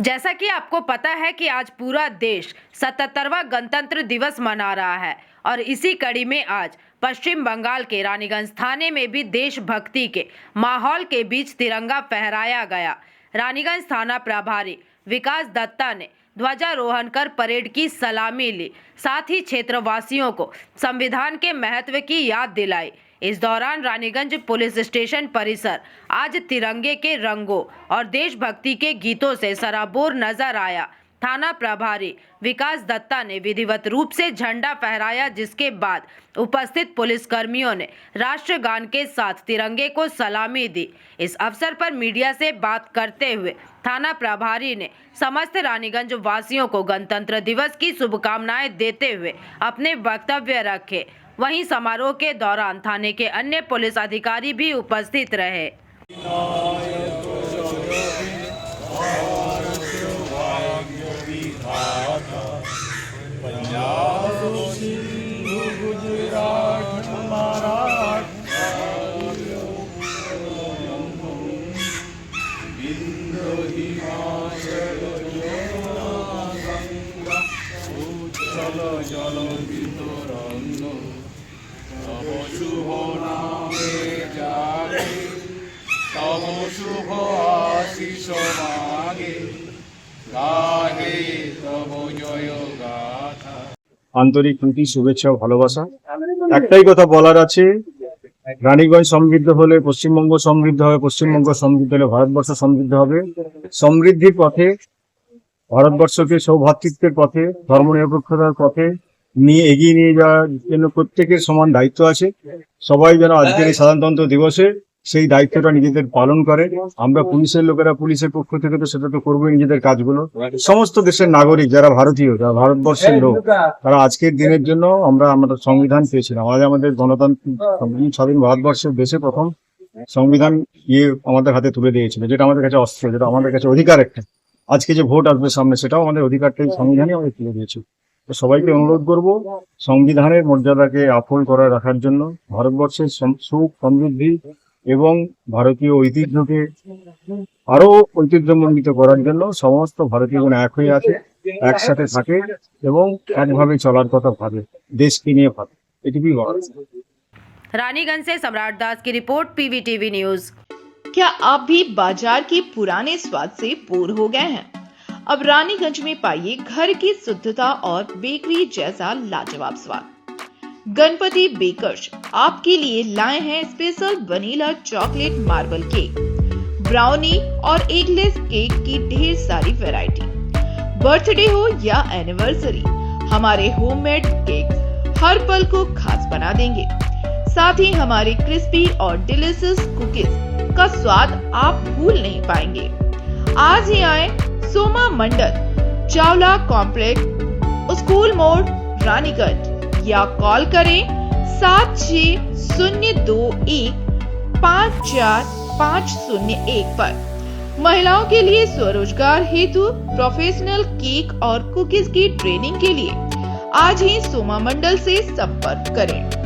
जैसा कि आपको पता है कि आज पूरा देश 77वां गणतंत्र दिवस मना रहा है और इसी कड़ी में आज पश्चिम बंगाल के रानीगंज थाने में भी देशभक्ति के माहौल के बीच तिरंगा फहराया गया। रानीगंज थाना प्रभारी विकास दत्ता ने ध्वजारोहण कर परेड की सलामी ली, साथ ही क्षेत्रवासियों को संविधान के महत्व की याद दिलाई। इस दौरान रानीगंज पुलिस स्टेशन परिसर आज तिरंगे के रंगों और देशभक्ति के गीतों से सराबोर नजर आया। थाना प्रभारी विकास दत्ता ने विधिवत रूप से झंडा फहराया, जिसके बाद उपस्थित पुलिसकर्मियों ने राष्ट्रगान के साथ तिरंगे को सलामी दी। इस अवसर पर मीडिया से बात करते हुए थाना प्रभारी ने समस्त रानीगंज वासियों को गणतंत्र दिवस की शुभकामनाएं देते हुए अपने वक्तव्य रखे। वहीं समारोह के दौरान थाने के अन्य पुलिस अधिकारी भी उपस्थित रहे। শুভ নামে জাগে তব শুভ আশিস মাগে গাহে তব জয় গাথা। আন্তরিক প্রীতি, শুভেচ্ছা ও ভালোবাসা। একটাই কথা বলার আছে, রানীগঞ্জ সমৃদ্ধ হলে পশ্চিমবঙ্গ সমৃদ্ধ হবে, পশ্চিমবঙ্গ সমৃদ্ধ হলে ভারতবর্ষ সমৃদ্ধ হবে। সমৃদ্ধির পথে, ভারতবর্ষকে সৌভ্রাতৃত্বের পথে, ধর্মনিরপেক্ষতার পথে নিয়ে এগিয়ে নিয়ে যাওয়ার জন্য প্রত্যেকের সমান দায়িত্ব আছে। সবাই যেন আজকের এই সাধারণতন্ত্র দিবসে সেই দায়িত্বটা নিজেদের পালন করে। আমরা পুলিশের লোকেরা পুলিশের পক্ষ থেকে তো সেটা তো করবোই নিজেদের কাজগুলো। সমস্ত দেশের নাগরিক যারা ভারতীয়, যারা ভারতবর্ষের লোক, তারা আজকের দিনের জন্য আমরা সংবিধান পেয়েছিলাম। আজ আমাদের গণতান্ত্রিক স্বাধীন ভারতবর্ষের দেশে প্রথম সংবিধান আমাদের হাতে তুলে দিয়েছিল, যেটা আমাদের কাছে অস্ত্র, যেটা আমাদের কাছে অধিকার একটা। আজকে যে ভোট আসবে সামনে, সেটাও আমাদের অধিকারটাই সংবিধানই আমাদের তুলে দিয়েছিল। সবাইকে অনুরোধ করব সংবিধানের মর্যাদাকে আফল করে রাখার জন্য, ভারতবর্ষের সুখ সমৃদ্ধি এবং ভারতীয় ঐতিহ্যকে আরো ঐতিহ্যমণ্ডিত করার জন্য সমস্ত ভারতীয়গণ এক হয়ে আছে, একসাথে থাকে এবং একভাবে চলার কথা ভাবে, দেশকে নিয়ে ভাবে। এটুকুই বলা। रानीगंज से सम्राट दास की रिपोर्ट, PVTV न्यूज। क्या आप भी बाजार के पुराने स्वाद से बोर हो गए हैं? अब रानीगंज में पाइए घर की शुद्धता और बेकरी जैसा लाजवाब स्वाद। गणपति बेकर्स आपके लिए लाए हैं special vanilla chocolate marble cake, brownie और एगलेस केक की ढेर सारी वैरायटी। बर्थडे हो या एनिवर्सरी, हमारे होममेड केक हर पल को खास बना देंगे। साथ ही हमारे क्रिस्पी और डिलीशियस कुकीज का स्वाद आप भूल नहीं पाएंगे। आज ही आए सोमा मंडल, चावला कॉम्प्लेक्स, स्कूल मोड़, रानीगंज, या कॉल करें 7602154501 पर। महिलाओं के लिए स्वरोजगार हेतु प्रोफेशनल केक और कुकीज की ट्रेनिंग के लिए आज ही सोमा मंडल से संपर्क करें।